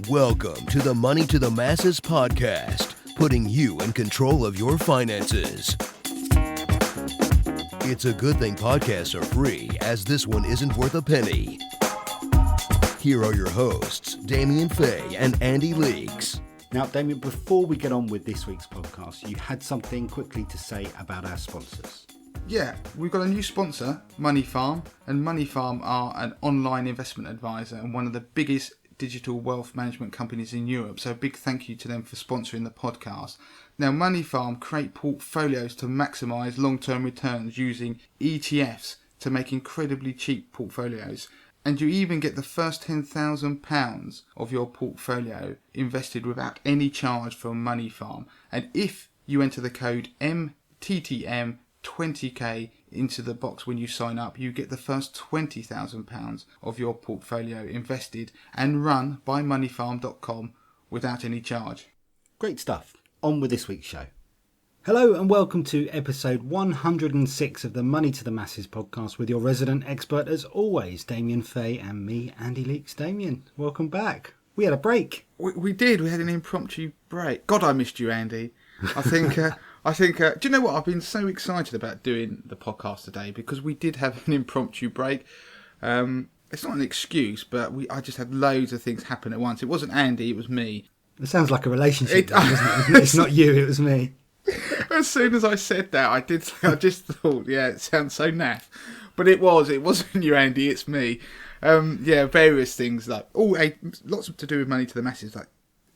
Welcome to the Money to the Masses podcast, putting you in control of your finances. It's a good thing podcasts are free, as this one isn't worth a penny. Here are your hosts, Damien Fay and Andy Leaks. Now, Damien, before we get on with this week's podcast, you had something quickly to say about our sponsors. Yeah, we've got a new sponsor, Money Farm, and Money Farm are an online investment advisor and one of the biggest digital wealth management companies in Europe. So a big thank you to them for sponsoring the podcast. Now, Money Farm create portfolios to maximise long-term returns using ETFs to make incredibly cheap portfolios. And you even get the first £10,000 of your portfolio invested without any charge from Money Farm. And if you enter the code MTTM20K into the box when you sign up, you get the first £20,000 of your portfolio invested and run by moneyfarm.com without any charge. Great stuff. On with this week's show. Hello and welcome to episode 106 of the Money to the Masses podcast with your resident expert as always, Damien Fay, and me, Andy Leaks. Damien, welcome back. We had a break. We did. We had an impromptu break. God, I missed you, Andy. I think... do you know what? I've been so excited about doing the podcast today because we did have an impromptu break. It's not an excuse, but I just had loads of things happen at once. It wasn't Andy, it was me. It sounds like a relationship, doesn't it? It's not you, it was me. As soon as I said that, I just thought, yeah, it sounds so naff. But it wasn't you, Andy, it's me. Various things, like lots to do with Money to the Masses, like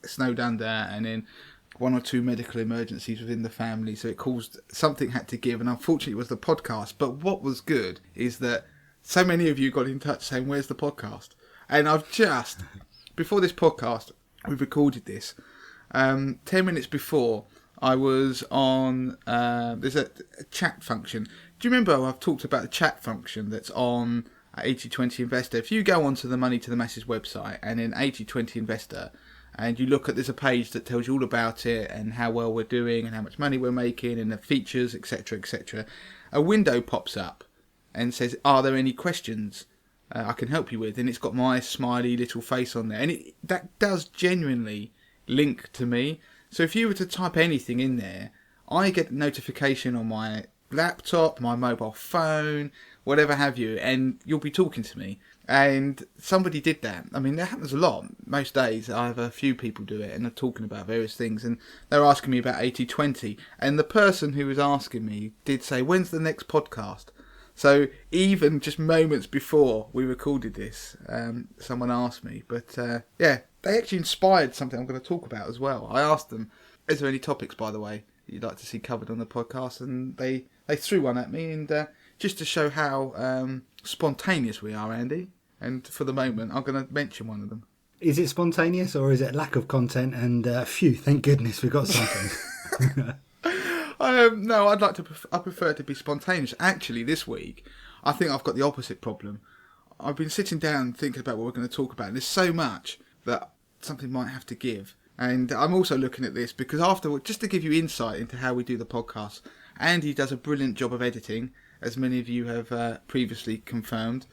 snowed under, and then one or two medical emergencies within the family, so it caused something had to give, and unfortunately it was the podcast. But what was good is that so many of you got in touch saying, where's the podcast? And I've just, before this podcast, we've recorded this, 10 minutes before, I was on, there's a chat function. Do you remember I've talked about the chat function that's on 80/20 Investor? If you go onto the Money to the Masses website and in 80/20 Investor, and you look at, there's a page that tells you all about it and how well we're doing and how much money we're making and the features, etc., etc. A window pops up and says, are there any questions I can help you with? And it's got my smiley little face on there. And that does genuinely link to me. So if you were to type anything in there, I get a notification on my laptop, my mobile phone, whatever have you, and you'll be talking to me. And somebody did that. I mean, that happens a lot. Most days I have a few people do it and they're talking about various things, and they're asking me about 80/20. And the person who was asking me did say, when's the next podcast? So even just moments before we recorded this, someone asked me. But they actually inspired something I'm going to talk about as well. I asked them, is there any topics, by the way, you'd like to see covered on the podcast? And they threw one at me, and just to show how spontaneous we are, Andy. And for the moment, I'm going to mention one of them. Is it spontaneous or is it lack of content? And phew, thank goodness we got something. No, I prefer to be spontaneous. Actually, this week, I think I've got the opposite problem. I've been sitting down thinking about what we're going to talk about, and there's so much that something might have to give. And I'm also looking at this because afterward, just to give you insight into how we do the podcast, Andy does a brilliant job of editing, as many of you have previously confirmed.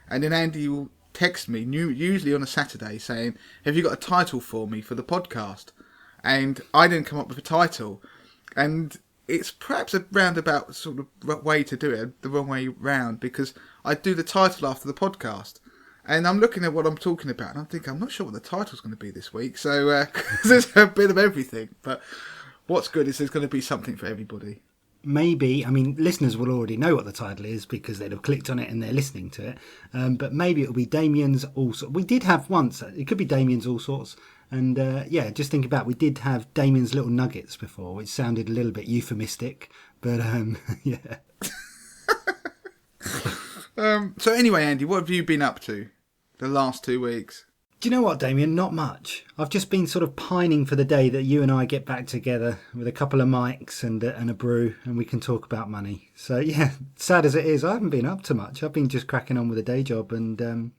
And then Andy will text me, usually on a Saturday, saying, have you got a title for me for the podcast? And I didn't come up with a title. And it's perhaps a roundabout sort of way to do it, the wrong way round, because I do the title after the podcast. And I'm looking at what I'm talking about, and I'm thinking, I'm not sure what the title's going to be this week. So there's a bit of everything. But what's good is there's going to be something for everybody. Maybe, I mean, listeners will already know what the title is because they'd have clicked on it and they're listening to it. But maybe it'll be Damien's All Sorts. We did have once, it could be Damien's All Sorts. And just think about, we did have Damien's Little Nuggets before, which sounded a little bit euphemistic. But yeah. So anyway, Andy, what have you been up to the last 2 weeks? Do you know what, Damien? Not much. I've just been sort of pining for the day that you and I get back together with a couple of mics and a brew, and we can talk about money. So yeah, sad as it is, I haven't been up to much. I've been just cracking on with a day job, and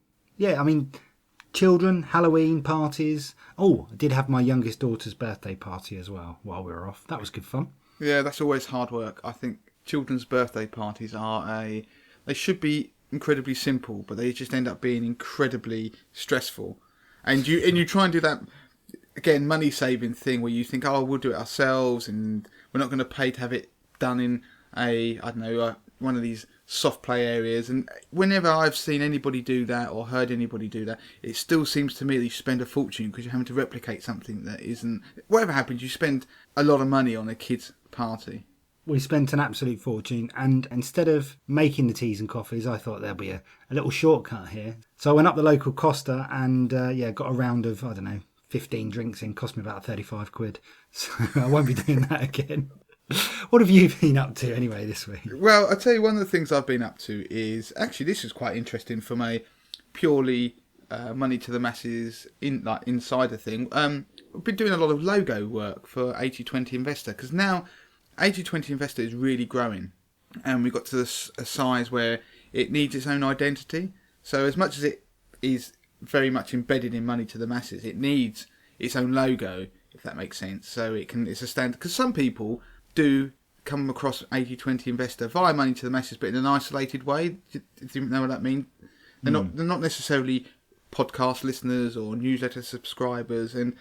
children, Halloween parties. Oh, I did have my youngest daughter's birthday party as well while we were off. That was good fun. Yeah, that's always hard work. I think children's birthday parties they should be incredibly simple, but they just end up being incredibly stressful. And you try and do that, again, money saving thing where you think, oh, we'll do it ourselves and we're not going to pay to have it done in one of these soft play areas. And whenever I've seen anybody do that or heard anybody do that, it still seems to me that you spend a fortune because you're having to replicate something that isn't. Whatever happens, you spend a lot of money on a kid's party. We spent an absolute fortune, and instead of making the teas and coffees, I thought there'd be a little shortcut here. So I went up the local Costa and got a round of, 15 drinks in. Cost me about 35 quid. So I won't be doing that again. What have you been up to anyway this week? Well, I'll tell you, one of the things I've been up to is, actually this is quite interesting from a purely money to the masses insider thing. I've been doing a lot of logo work for 80/20 Investor, because now 80/20 Investor is really growing, and we've got to a size where it needs its own identity. So as much as it is very much embedded in money to the masses, it needs its own logo, if that makes sense. So it's a standard, because some people do come across 80/20 Investor via money to the masses, but in an isolated way. Do you know what that means? They're not necessarily podcast listeners or newsletter subscribers, and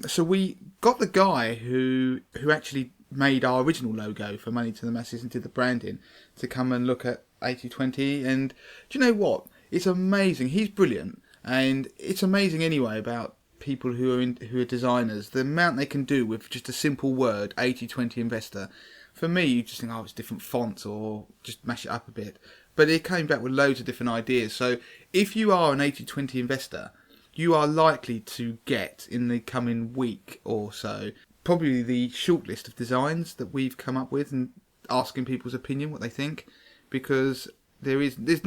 so we got the guy who actually made our original logo for money to the masses and did the branding to come and look at 80/20. And do you know what? It's amazing. He's brilliant, and it's amazing anyway about people who are designers, the amount they can do with just a simple word, 80/20 Investor. For me, you just think, it's different fonts or just mash it up a bit. But it came back with loads of different ideas. So if you are an 80/20 investor, you are likely to get, in the coming week or so, probably the shortlist of designs that we've come up with, and asking people's opinion, what they think, because there's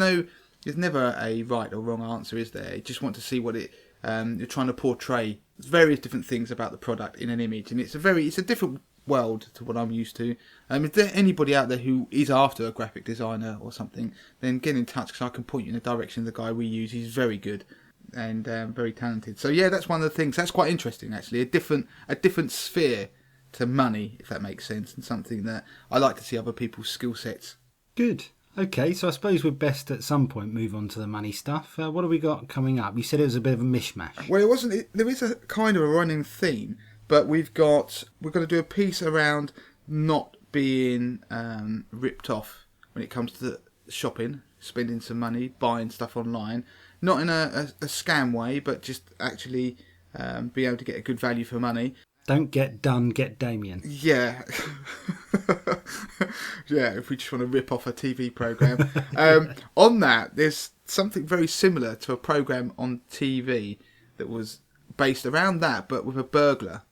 never a right or wrong answer, is there? You just want to see what you're trying to portray various different things about the product in an image, and it's a different world to what I'm used to. If there anybody out there who is after a graphic designer or something, then get in touch, because I can point you in the direction of the guy we use. He's very good and very talented. So yeah, that's one of the things. That's quite interesting, actually. A different sphere to money, if that makes sense, and something that I like to see other people's skill sets. Good. Okay, so I suppose we're best at some point move on to the money stuff. What have we got coming up? You said it was a bit of a mishmash. Well, it wasn't. There is a kind of a running theme, but we're going to do a piece around not being ripped off when it comes to shopping, spending some money, buying stuff online. Not in a scam way, but just actually be able to get a good value for money. Don't get done, get Damien. Yeah. Yeah, if we just want to rip off a TV programme. On that, there's something very similar to a programme on TV that was based around that, but with a burglar.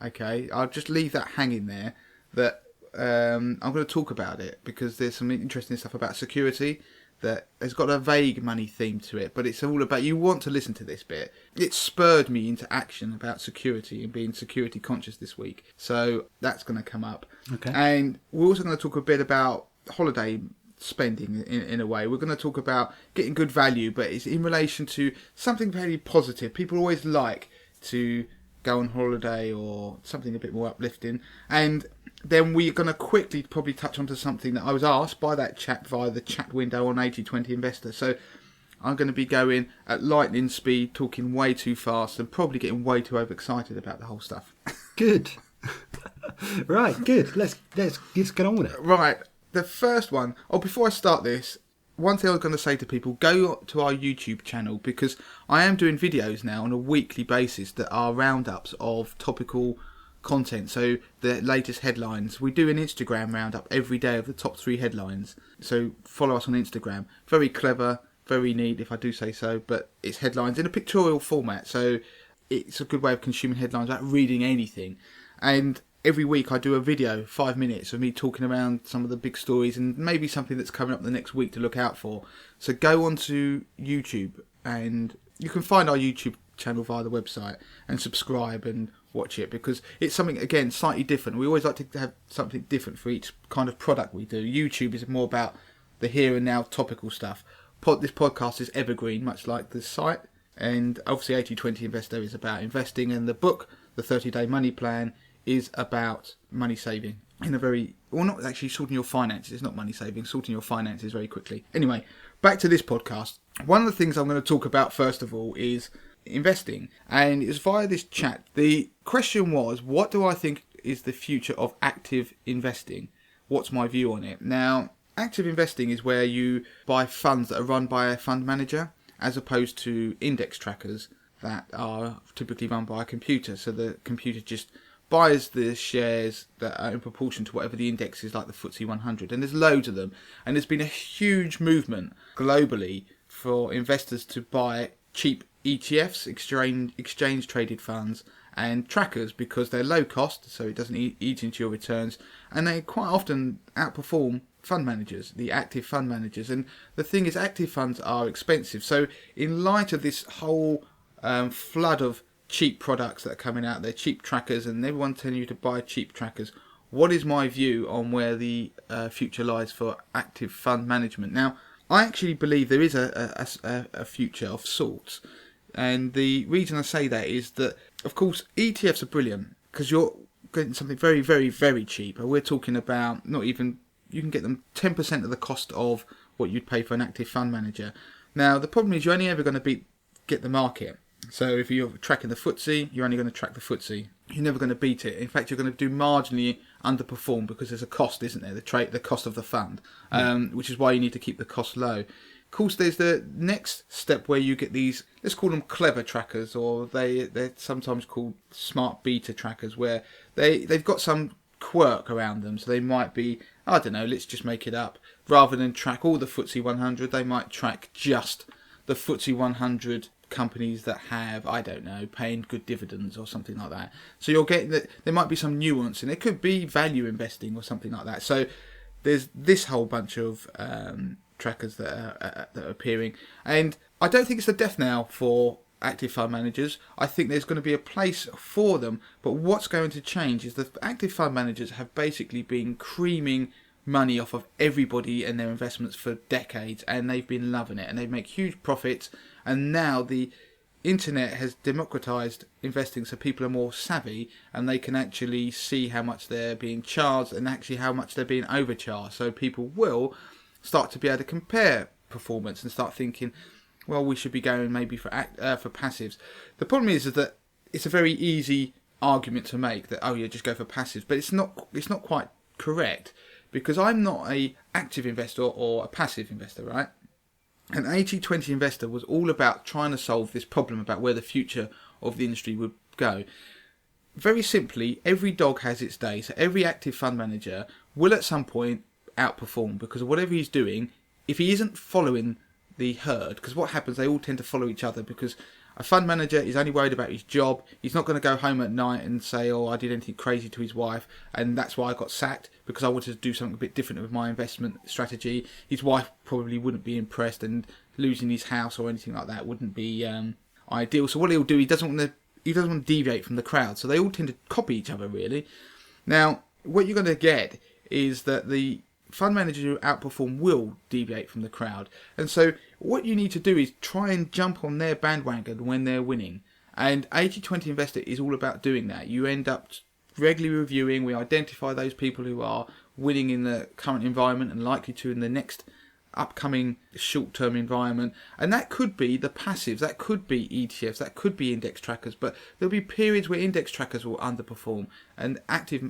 Okay, I'll just leave that hanging there. That I'm going to talk about it, because there's some interesting stuff about security that has got a vague money theme to it, but it's all about, you want to listen to this bit. It spurred me into action about security and being security conscious this week. So that's going to come up. Okay. And we're also going to talk a bit about holiday spending in a way. We're going to talk about getting good value, but it's in relation to something very positive. People always like to go on holiday or something a bit more uplifting. And then we're going to quickly probably touch onto something that I was asked by that chap via the chat window on 80/20 Investor. So I'm going to be going at lightning speed, talking way too fast, and probably getting way too overexcited about the whole stuff. Good. Right, good. Let's get on with it. Right, the first one. Oh, before I start this, one thing I was going to say to people, go to our YouTube channel, because I am doing videos now on a weekly basis that are roundups of topical content. So the latest headlines. We do an Instagram roundup every day of the top 3 headlines. So follow us on Instagram. Very clever, very neat, if I do say so, but it's headlines in a pictorial format. So it's a good way of consuming headlines without reading anything. And every week I do a video, 5 minutes of me talking around some of the big stories and maybe something that's coming up the next week to look out for. So go onto YouTube, and you can find our YouTube channel via the website and subscribe and watch it, because it's something, again, slightly different. We always like to have something different for each kind of product we do. YouTube is more about the here and now topical stuff. This podcast is evergreen, much like the site. And obviously 80/20 Investor is about investing, and the book, The 30-Day Money Plan, is about money saving in a very, well, not actually sorting your finances. It's not money saving, sorting your finances very quickly. Anyway, back to this podcast. One of the things I'm going to talk about first of all is investing, and it was via this chat. The question was, what do I think is the future of active investing? What's my view on it? Now, active investing is where you buy funds that are run by a fund manager, as opposed to index trackers that are typically run by a computer. So the computer just buys the shares that are in proportion to whatever the index is, like the FTSE 100. And there's loads of them. And there's been a huge movement globally for investors to buy cheap ETFs, exchange traded funds, and trackers, because they're low cost, so it doesn't eat into your returns, and they quite often outperform fund managers, the active fund managers. And the thing is, active funds are expensive. So in light of this whole flood of cheap products that are coming out there, cheap trackers, and everyone telling you to buy cheap trackers, what is my view on where the future lies for active fund management? Now, I actually believe there is a future of sorts. And the reason I say that is that, of course, ETFs are brilliant because you're getting something very, very, very cheap. We're talking about not even, you can get them 10% of the cost of what you'd pay for an active fund manager. Now, the problem is you're only ever going to get the market. So if you're tracking the FTSE, you're only going to track the FTSE. You're never going to beat it. In fact, you're going to do marginally underperform because there's a cost, isn't there? The cost of the fund, which is why you need to keep the cost low. Of course, there's the next step where you get these, let's call them clever trackers, or they're sometimes called smart beta trackers, where they've got some quirk around them. So they might be, I don't know, let's just make it up. Rather than track all the FTSE 100, they might track just the FTSE 100 companies that have, I don't know, paying good dividends or something like that. So you're getting that there might be some nuance, and it could be value investing or something like that. So there's this whole bunch of trackers that are appearing, and I don't think it's the death knell for active fund managers. I think there's going to be a place for them, but what's going to change is that active fund managers have basically been creaming money off of everybody and their investments for decades, and they've been loving it, and they make huge profits. And now the internet has democratized investing, so people are more savvy and they can actually see how much they're being charged and actually how much they're being overcharged. So people will start to be able to compare performance and start thinking, well, we should be going maybe for passives. The problem is that it's a very easy argument to make that, oh yeah, just go for passives, but it's not quite correct, because I'm not a active investor or a passive investor, right? An 80-20 investor was all about trying to solve this problem about where the future of the industry would go. Very simply, every dog has its day, so every active fund manager will at some point outperform, because of whatever he's doing. If he isn't following the herd, because what happens, they all tend to follow each other, because a fund manager is only worried about his job. He's not going to go home at night and say, oh, I did anything crazy to his wife and that's why I got sacked, because I wanted to do something a bit different with my investment strategy. His wife probably wouldn't be impressed, and losing his house or anything like that wouldn't be ideal. So what he'll do, he doesn't want to deviate from the crowd. So they all tend to copy each other, really. Now, what you're going to get is that the fund managers who outperform will deviate from the crowd. And so what you need to do is try and jump on their bandwagon when they're winning. And 80-20 Investor is all about doing that. You end up regularly reviewing. We identify those people who are winning in the current environment and likely to in the next upcoming short-term environment. And that could be the passives, that could be ETFs, that could be index trackers, but there'll be periods where index trackers will underperform and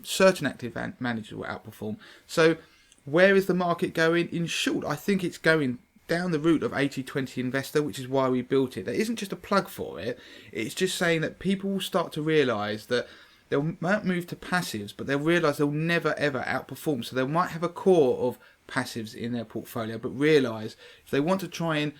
certain active managers will outperform. So where is the market going? In short, I think it's going down the route of 80-20 Investor, which is why we built it. There isn't just a plug for it. It's just saying that people will start to realise that they might move to passives, but they'll realise they'll never ever outperform. So they might have a core of passives in their portfolio, but realise if they want to try and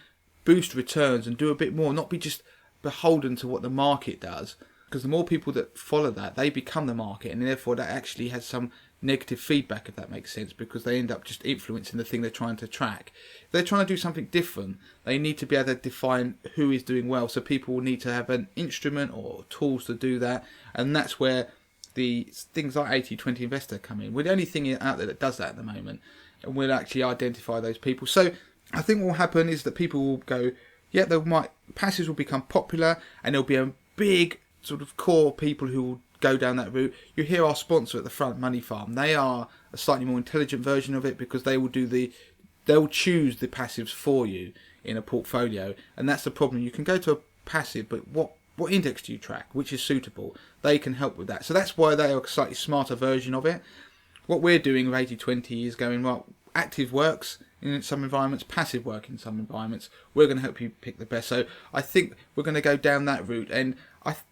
boost returns and do a bit more, not be just beholden to what the market does, because the more people that follow that, they become the market, and therefore that actually has some negative feedback, if that makes sense, because they end up just influencing the thing they're trying to track. If they're trying to do something different, they need to be able to define who is doing well, so people will need to have an instrument or tools to do that, and that's where the things like 80-20 Investor come in. We're the only thing out there that does that at the moment, and we'll actually identify those people. So I think what will happen is that people will go, yeah, passives will become popular, and there'll be a big sort of core of people who will go down that route. You hear our sponsor at the front, Money Farm. They are a slightly more intelligent version of it, because they'll choose the passives for you in a portfolio, and that's the problem. You can go to a passive, but what index do you track, which is suitable? They can help with that. So that's why they are a slightly smarter version of it. What we're doing with 80/20 is going, well, active works in some environments, passive work in some environments. We're going to help you pick the best. So I think we're going to go down that route. And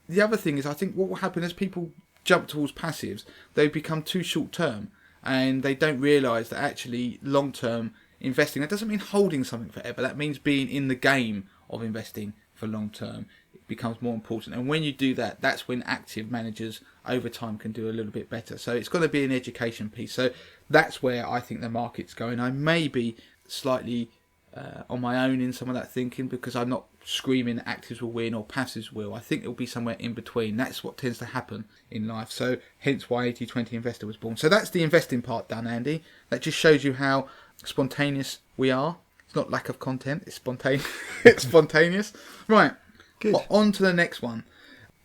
the other thing is, I think what will happen as people jump towards passives, they become too short term, and they don't realise that actually long term investing, that doesn't mean holding something forever. That means being in the game of investing for long term. It becomes more important. And when you do that, that's when active managers over time can do a little bit better. So it's got to be an education piece. So that's where I think the market's going. I may be slightly on my own in some of that thinking, because I'm not screaming actives will win or passives will. I think it'll be somewhere in between. That's what tends to happen in life. So hence why 80/20 Investor was born. So that's the investing part done, Andy. That just shows you how spontaneous we are. It's not lack of content, it's spontaneous. It's spontaneous. Right. Good. On to the next one.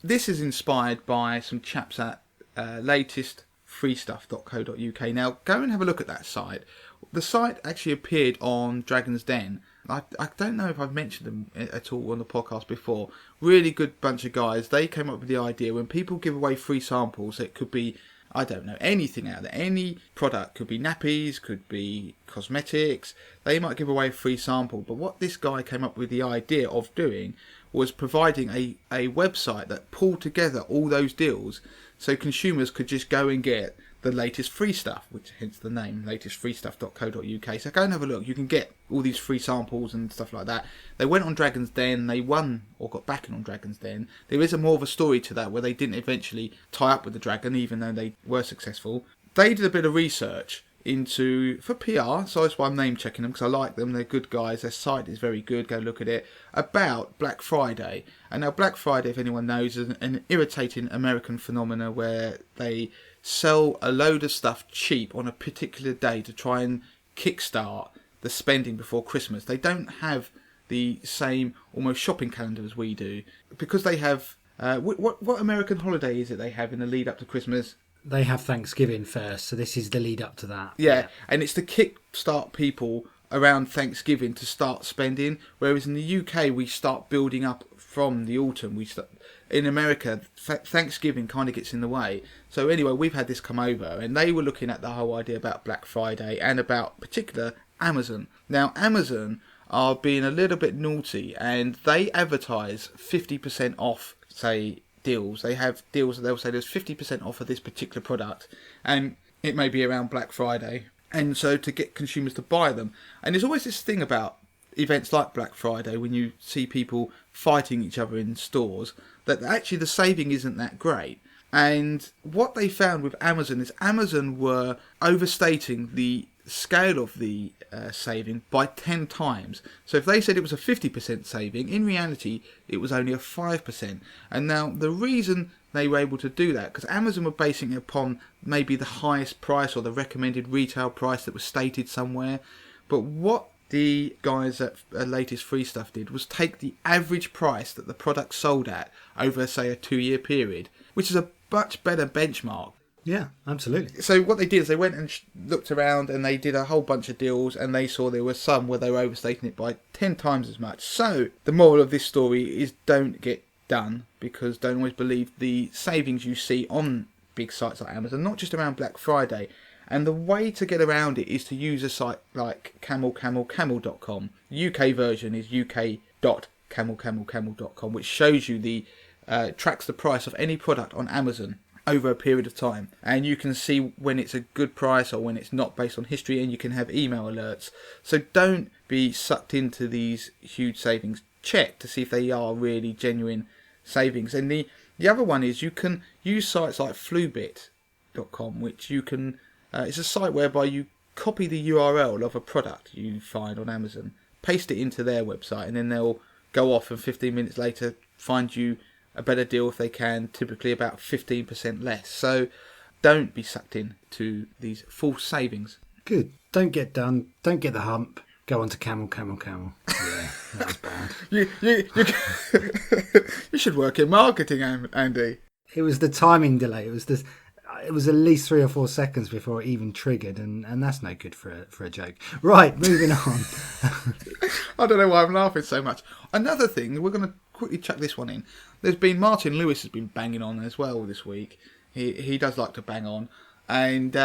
This is inspired by some chaps at latestfreestuff.co.uk. Now, go and have a look at that site. The site actually appeared on Dragon's Den. I don't know if I've mentioned them at all on the podcast before. Really good bunch of guys. They came up with the idea when people give away free samples, it could be, I don't know, anything out there. Any product, could be nappies, could be cosmetics. They might give away a free sample. But what this guy came up with the idea of doing was providing a website that pulled together all those deals, so consumers could just go and get the latest free stuff, which hence the name, latestfreestuff.co.uk. So go and have a look. You can get all these free samples and stuff like that. They went on Dragon's Den, they won or got backing on Dragon's Den. There is more of a story to that, where they didn't eventually tie up with the Dragon, even though they were successful. They did a bit of research for PR, so that's why I'm name checking them, because I like them. They're good guys. Their site is very good. Go look at it. About Black Friday. And now Black Friday, if anyone knows, is an irritating American phenomena where they sell a load of stuff cheap on a particular day to try and kickstart the spending before Christmas. They don't have the same almost shopping calendar as we do, because they have what American holiday is it they have in the lead up to Christmas? They have Thanksgiving first, so this is the lead up to that. Yeah, and it's to kickstart people around Thanksgiving to start spending, whereas in the UK we start building up from the autumn. In America, Thanksgiving kind of gets in the way. So anyway, we've had this come over, and they were looking at the whole idea about Black Friday and about particular Amazon. Now, Amazon are being a little bit naughty, and they advertise 50% off, say, deals. They have deals that they'll say there's 50% off of this particular product, and it may be around Black Friday. And so to get consumers to buy them. And there's always this thing about events like Black Friday, when you see people fighting each other in stores, that actually the saving isn't that great. And what they found with Amazon is Amazon were overstating the scale of the saving by 10 times. So if they said it was a 50% saving, in reality it was only a 5%. And now the reason they were able to do that, because Amazon were basing it upon maybe the highest price or the recommended retail price that was stated somewhere. But what the guys at Latest Free Stuff did was take the average price that the product sold at over, say, a 2-year period, which is a much better benchmark. Yeah, absolutely. So what they did is they went and looked around, and they did a whole bunch of deals, and they saw there were some where they were overstating it by 10 times as much. So the moral of this story is don't get done, because don't always believe the savings you see on big sites like Amazon, not just around Black Friday. And the way to get around it is to use a site like camel.com. UK version is uk.camel.com, which shows you tracks the price of any product on Amazon over a period of time, and you can see when it's a good price or when it's not based on history, and you can have email alerts. So don't be sucked into these huge savings. Check to see if they are really genuine savings. And the other one is you can use sites like flubit.com, which you can it's a site whereby you copy the URL of a product you find on Amazon, paste it into their website, and then they'll go off and 15 minutes later find you a better deal if they can, typically about 15% less. So don't be sucked in to these false savings. Good. Don't get done. Don't get the hump. Go on to camel. Yeah, that was bad. You should work in marketing, Andy. It was the timing delay. It was at least 3 or 4 seconds before it even triggered, and that's no good for a joke. Right, moving on. I don't know why I'm laughing so much. Another thing, we're going to quickly chuck this one in. There's been Martin Lewis has been banging on as well this week. He does like to bang on. And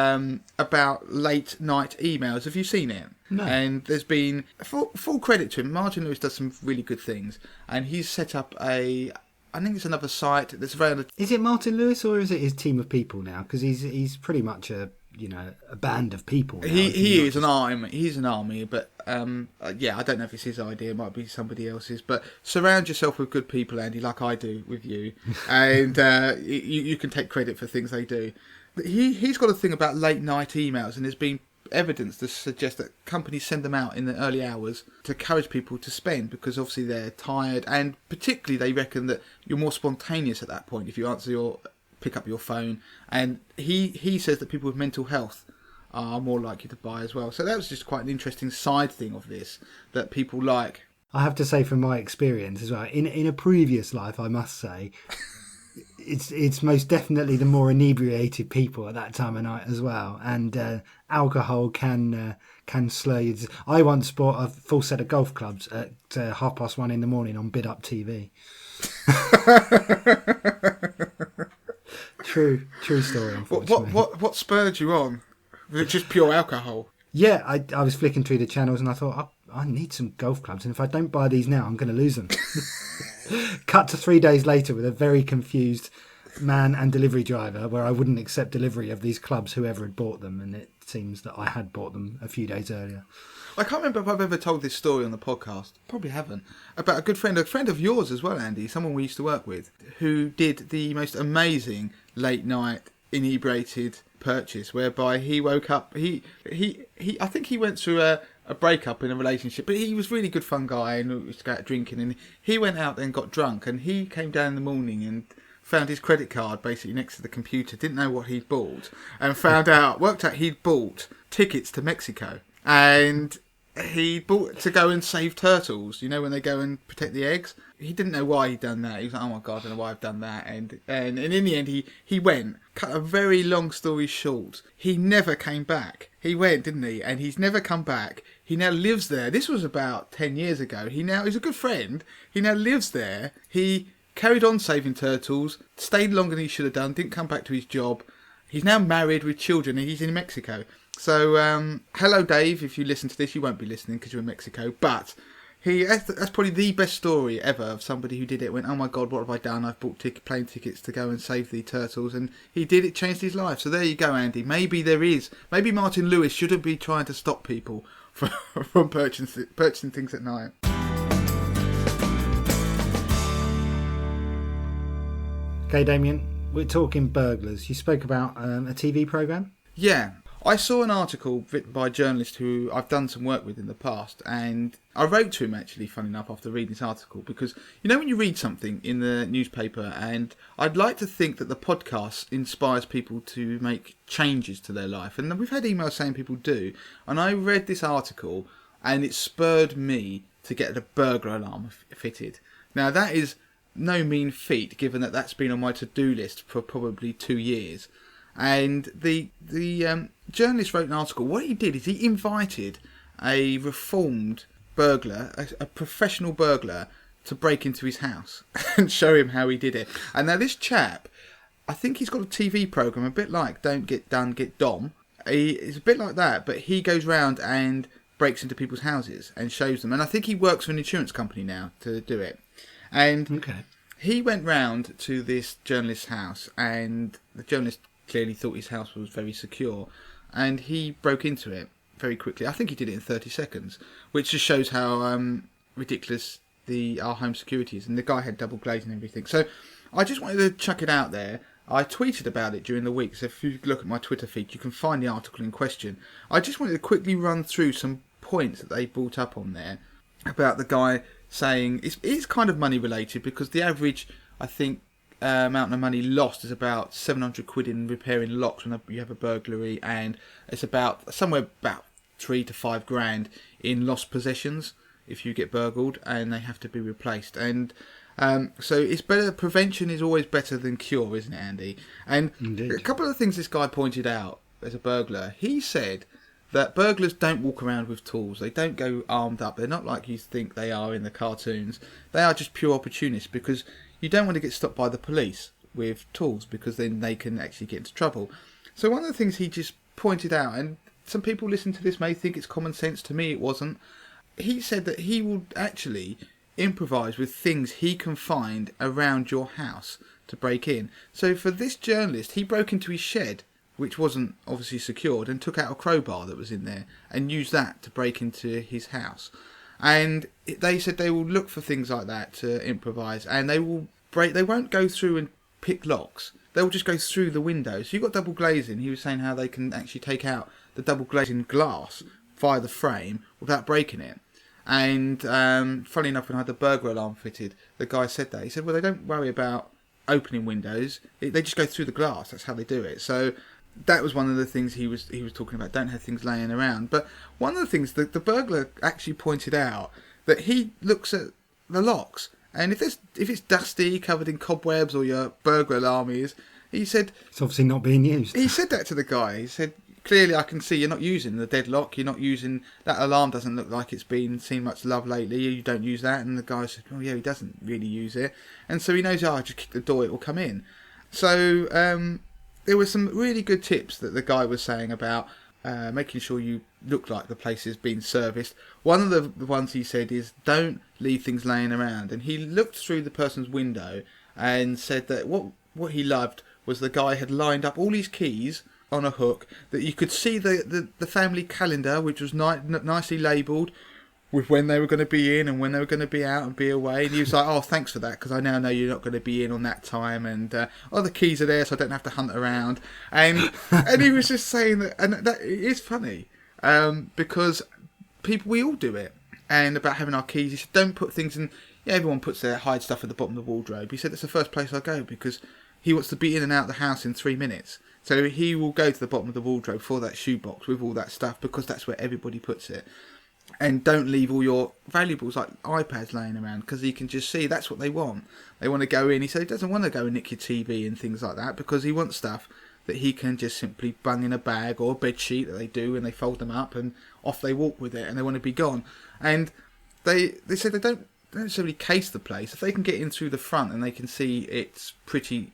about late night emails. Have you seen it? No. And there's been full credit to him. Martin Lewis does some really good things, and he's set up I think it's another site that's around. Is it Martin Lewis or is it his team of people now? Because he's pretty much a band of people. Now. He is an army. He's an army, but yeah, I don't know if it's his idea. It might be somebody else's. But surround yourself with good people, Andy, like I do with you, and you can take credit for things they do. He's got a thing about late night emails, and there's been evidence to suggest that companies send them out in the early hours to encourage people to spend, because obviously they're tired, and particularly they reckon that you're more spontaneous at that point if you pick up your phone. And he says that people with mental health are more likely to buy as well. So that was just quite an interesting side thing of this that people like. I have to say from my experience as well, in a previous life, I must say, it's most definitely the more inebriated people at that time of night as well, and alcohol can slur you. I once bought a full set of golf clubs at 1:30 in the morning on Bid Up TV. True story. Unfortunately, what spurred you on? Was it just pure alcohol? Yeah, I was flicking through the channels and I thought I need some golf clubs, and if I don't buy these now, I'm going to lose them. Cut to 3 days later with a very confused man and delivery driver, where I wouldn't accept delivery of these clubs, whoever had bought them, and it seems that I had bought them a few days earlier. I can't remember if I've ever told this story on the podcast. Probably haven't. About a friend of yours as well, Andy, someone we used to work with, who did the most amazing late night inebriated purchase, whereby he woke up. I think he went through a breakup in a relationship, but he was a really good fun guy and used to go out drinking, and he went out and got drunk, and he came down in the morning and found his credit card basically next to the computer, didn't know what he'd bought, and worked out he'd bought tickets to Mexico, and he bought to go and save turtles, when they go and protect the eggs. He didn't know why he'd done that. He was like, oh my God, I don't know why I've done that. And in the end, he went. Cut a very long story short, he never came back. He went, didn't he? And he's never come back. He now lives there. This was about 10 years ago. He's a good friend. He now lives there. He carried on saving turtles, stayed longer than he should have done, didn't come back to his job. He's now married with children, and he's in Mexico. So, hello, Dave. If you listen to this, you won't be listening because you're in Mexico. But that's probably the best story ever of somebody who did it. Went, oh my God, what have I done? I've bought plane tickets to go and save the turtles, and he did it. Changed his life. So there you go, Andy. Maybe Martin Lewis shouldn't be trying to stop people from purchasing things at night. Okay, Damien, we're talking burglars. You spoke about a TV programme? Yeah. I saw an article written by a journalist who I've done some work with in the past, and I wrote to him, actually, funny enough, after reading this article, because, when you read something in the newspaper, and I'd like to think that the podcast inspires people to make changes to their life, and we've had emails saying people do, and I read this article, and it spurred me to get the burglar alarm fitted. Now, that is no mean feat, given that that's been on my to-do list for probably 2 years. And the journalist wrote an article. What he did is he invited a reformed burglar, a professional burglar, to break into his house and show him how he did it. And now this chap, I think he's got a TV programme a bit like Don't Get Done, Get Dom. It's a bit like that, but he goes round and breaks into people's houses and shows them. And I think he works for an insurance company now to do it. And he went round to this journalist's house, and the journalist clearly thought his house was very secure, and he broke into it very quickly. I think he did it in 30 seconds, which just shows how ridiculous our home security is. And the guy had double glazing and everything. So I just wanted to chuck it out there. I tweeted about it during the week, so if you look at my Twitter feed, you can find the article in question. I just wanted to quickly run through some points that they brought up on there about the guy saying it's kind of money related, because the average, I think, amount of money lost is about 700 quid in repairing locks when you have a burglary, and it's somewhere about 3 to 5 grand in lost possessions if you get burgled and they have to be replaced. And so it's better. Prevention is always better than cure, isn't it, Andy? And Indeed. A couple of things this guy pointed out as a burglar. He said that burglars don't walk around with tools. They don't go armed up. They're not like you think they are in the cartoons. They are just pure opportunists, because you don't want to get stopped by the police with tools, because then they can actually get into trouble. So one of the things he just pointed out, and some people listening to this may think it's common sense, to me it wasn't. He said that he will actually improvise with things he can find around your house to break in. So for this journalist, he broke into his shed, which wasn't obviously secured, and took out a crowbar that was in there and used that to break into his house. And they said they will look for things like that to improvise, and they will break. They won't go through and pick locks. They'll just go through the windows. So you've got double glazing. He was saying how they can actually take out the double glazing glass via the frame without breaking it. And funny enough, when I had the burglar alarm fitted, the guy said that. He said, well, they don't worry about opening windows. They just go through the glass. That's how they do it. So that was one of the things he was talking about. Don't have things laying around. But one of the things that the burglar actually pointed out, that he looks at the locks, and if it's dusty, covered in cobwebs, or your burglar alarm is, he said it's obviously not being used. He said that to the guy. He said, clearly I can see you're not using the deadlock. You're not using that alarm. Doesn't look like it's been seen much love lately. You don't use that. And the guy said, oh yeah, he doesn't really use it. And so he knows, I just kick the door, it will come in. So there were some really good tips that the guy was saying about making sure you look like the place is being serviced. One of the ones he said is, don't leave things laying around. And he looked through the person's window and said that what he loved was the guy had lined up all his keys on a hook, that you could see the family calendar, which was nicely labelled with when they were going to be in and when they were going to be out and be away. And he was like, oh, thanks for that, because I now know you're not going to be in on that time. And the keys are there, so I don't have to hunt around. And he was just saying that, and that it is funny, because we all do it. And about having our keys, he said, don't put things in. Yeah, everyone puts their hide stuff at the bottom of the wardrobe. He said, that's the first place I go, because he wants to be in and out of the house in 3 minutes. So he will go to the bottom of the wardrobe for that shoebox with all that stuff, because that's where everybody puts it. And don't leave all your valuables like iPads laying around, because he can just see that's what they want. They want to go in. He said he doesn't want to go and nick your TV and things like that, because he wants stuff that he can just simply bung in a bag or a bed sheet that they do, and they fold them up and off they walk with it, and they want to be gone. And they said they don't necessarily case the place. If they can get in through the front and they can see it's pretty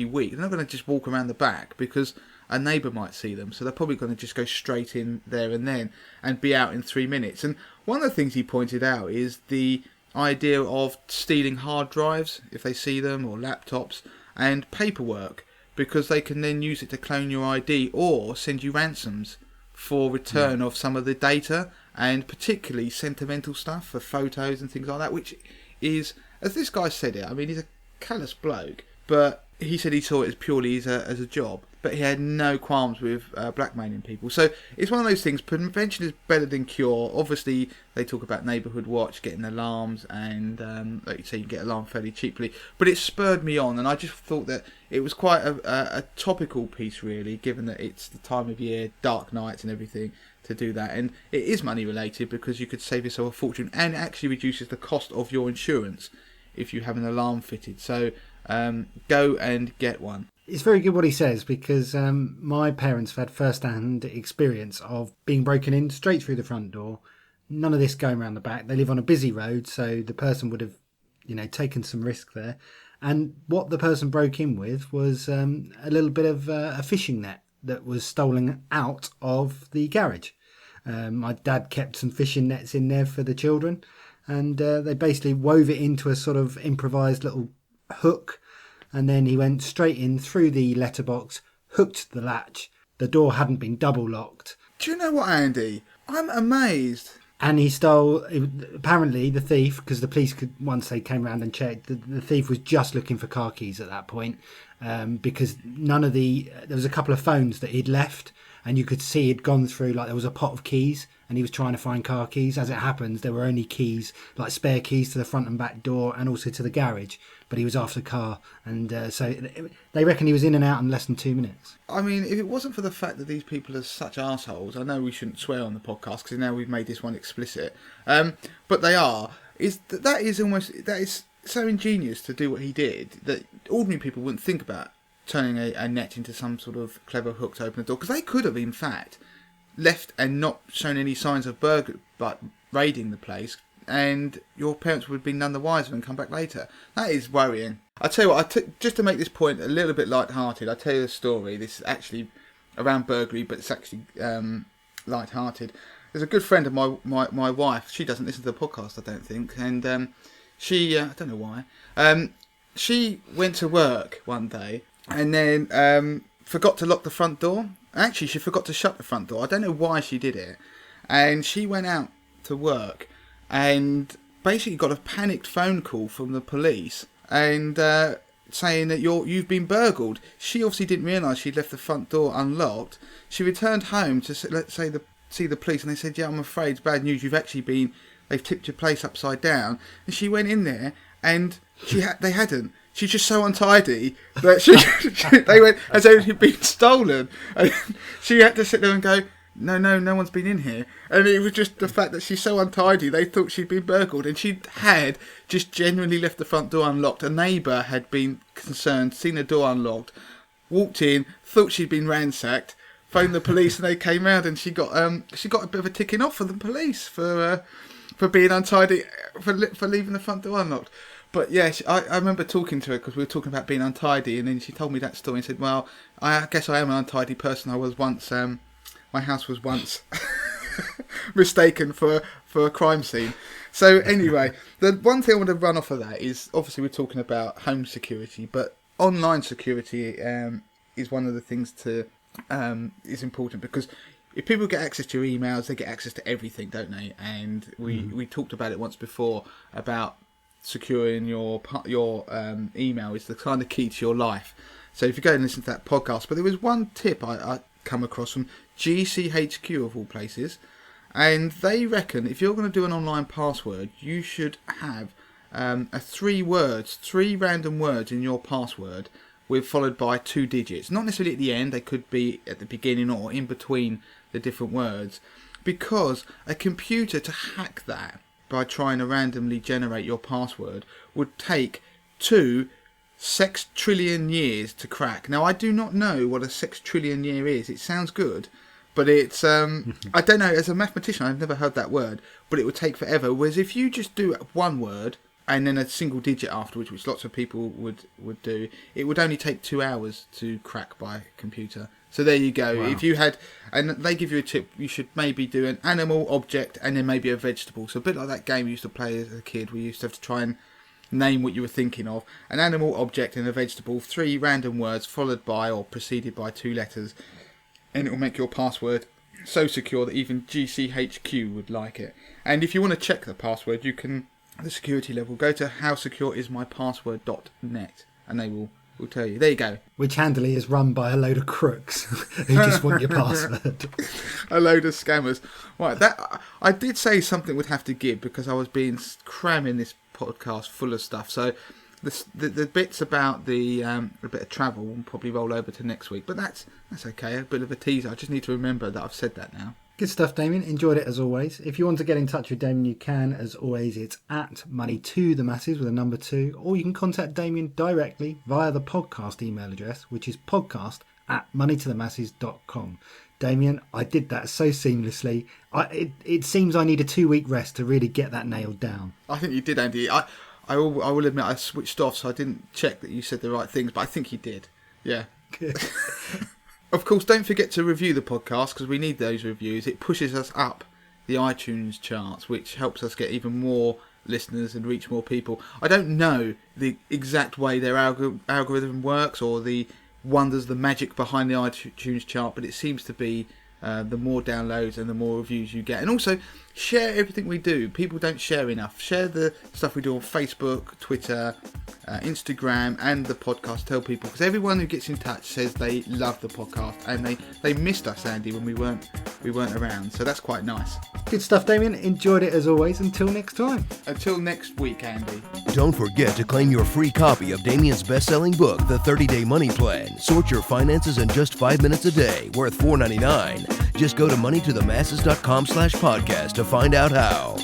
weak, they're not going to just walk around the back, because a neighbour might see them. So they're probably going to just go straight in there and then and be out in 3 minutes. And one of the things he pointed out is the idea of stealing hard drives if they see them, or laptops, and paperwork, because they can then use it to clone your ID or send you ransoms for return of some of the data, and particularly sentimental stuff for photos and things like that, which is, as this guy said it, I mean, he's a callous bloke, but he said he saw it as purely as a job, but he had no qualms with blackmailing people. So it's one of those things, prevention is better than cure. Obviously, they talk about neighbourhood watch, getting alarms, and like you say, you can get alarmed fairly cheaply. But it spurred me on, and I just thought that it was quite a topical piece, really, given that it's the time of year, dark nights and everything, to do that. And it is money related, because you could save yourself a fortune, and actually reduces the cost of your insurance if you have an alarm fitted. So go and get one. It's very good what he says, because my parents have had first-hand experience of being broken in straight through the front door. None of this going around the back. They live on a busy road, so the person would have, taken some risk there. And what the person broke in with was a little bit of a fishing net that was stolen out of the garage. My dad kept some fishing nets in there for the children, and they basically wove it into a sort of improvised little hook. And then he went straight in through the letterbox, hooked the latch. The door hadn't been double locked. Do you know what, Andy? I'm amazed. And he stole, apparently the thief, because the police could, once they came around and checked, the thief was just looking for car keys at that point, because there was a couple of phones that he'd left, and you could see he'd gone through, like there was a pot of keys, and he was trying to find car keys. As it happens, there were only keys, like spare keys to the front and back door, and also to the garage. But he was after the car, and so they reckon he was in and out in less than 2 minutes. I mean, if it wasn't for the fact that these people are such arseholes, I know we shouldn't swear on the podcast, because now we've made this one explicit, but they are, that is so ingenious to do what he did, that ordinary people wouldn't think about turning a net into some sort of clever hook to open the door, because they could have, in fact, left and not shown any signs of raiding the place, and your parents would have been none the wiser and come back later. That is worrying. I tell you what, just to make this point a little bit light-hearted, I'll tell you a story. This is actually around burglary, but it's actually light-hearted. There's a good friend of my wife. She doesn't listen to the podcast, I don't think, and she, I don't know why, she went to work one day and then forgot to lock the front door. Actually, she forgot to shut the front door. I don't know why she did it. And she went out to work and basically got a panicked phone call from the police and saying that you've been burgled. She obviously didn't realise she'd left the front door unlocked. She returned home to see the police, and they said, "Yeah, I'm afraid it's bad news. They've tipped your place upside down." And she went in there, and they hadn't. She's just so untidy that they went as though it had been stolen. And she had to sit there and go, no one's been in here. And it was just the fact that she's so untidy, they thought she'd been burgled. And she had just genuinely left the front door unlocked. A neighbour had been concerned, seen the door unlocked, walked in, thought she'd been ransacked, phoned the police, and they came round, and she got a bit of a ticking off from the police for being untidy, for leaving the front door unlocked. But yeah, I remember talking to her because we were talking about being untidy, and then she told me that story and said, "Well, I guess I am an untidy person. I was once, my house was once mistaken for a crime scene." So anyway, the one thing I want to run off of that is, obviously we're talking about home security, but online security is one of the things is important, because if people get access to your emails, they get access to everything, don't they? And we talked about it once before about securing your email is the kind of key to your life. So if you go and listen to that podcast, but there was one tip I come across from GCHQ of all places, and they reckon if you're going to do an online password, you should have three random words in your password followed by 2 digits. Not necessarily at the end, they could be at the beginning or in between the different words, because a computer to hack that by trying to randomly generate your password would take 2 sextrillion years to crack. Now, I do not know what a sextrillion year is. It sounds good, but it's I don't know. As a mathematician, I've never heard that word, but it would take forever. Whereas if you just do one word and then a single digit afterwards, which lots of people would do, it would only take 2 hours to crack by a computer. So there you go. Wow. If you had, and they give you a tip, you should maybe do an animal, object, and then maybe a vegetable. So a bit like that game we used to play as a kid. We used to have to try and name what you were thinking of. An animal, object, and a vegetable. 3 random words followed by or preceded by 2 letters. And it will make your password so secure that even GCHQ would like it. And if you want to check the password, you can, the security level, go to howsecureismypassword.net, and they will tell you. There you go. Which handily is run by a load of crooks who just want your password. A load of scammers. Right, that I did say something would have to give because I was cramming this podcast full of stuff. So the bits about the a bit of travel will probably roll over to next week, but that's okay. A bit of a teaser. I just need to remember that I've said that now. Good stuff, Damien. Enjoyed it as always. If you want to get in touch with Damien, you can. As always, it's at Money to the Masses with a number 2, or you can contact Damien directly via the podcast email address, which is podcast@moneytothemasses.com. Damien, I did that so seamlessly. It seems I need a 2-week rest to really get that nailed down. I think you did, Andy. I will admit I switched off, so I didn't check that you said the right things, but I think you did. Yeah. Of course, don't forget to review the podcast, because we need those reviews. It pushes us up the iTunes charts, which helps us get even more listeners and reach more people. I don't know the exact way their algorithm works or the wonders, the magic behind the iTunes chart, but it seems to be the more downloads and the more reviews you get. And also, share everything we do. People don't share enough. Share the stuff we do on Facebook, Twitter, Instagram, and the podcast. Tell people, because everyone who gets in touch says they love the podcast and they missed us, Andy, when we weren't around. So that's quite nice. Good stuff, Damien. Enjoyed it as always. Until next time. Until next week, Andy. Don't forget to claim your free copy of Damien's best-selling book, The 30-Day Money Plan. Sort your finances in just 5 minutes a day, worth $4.99. Just go to moneytothemasses.com/podcast to find out how.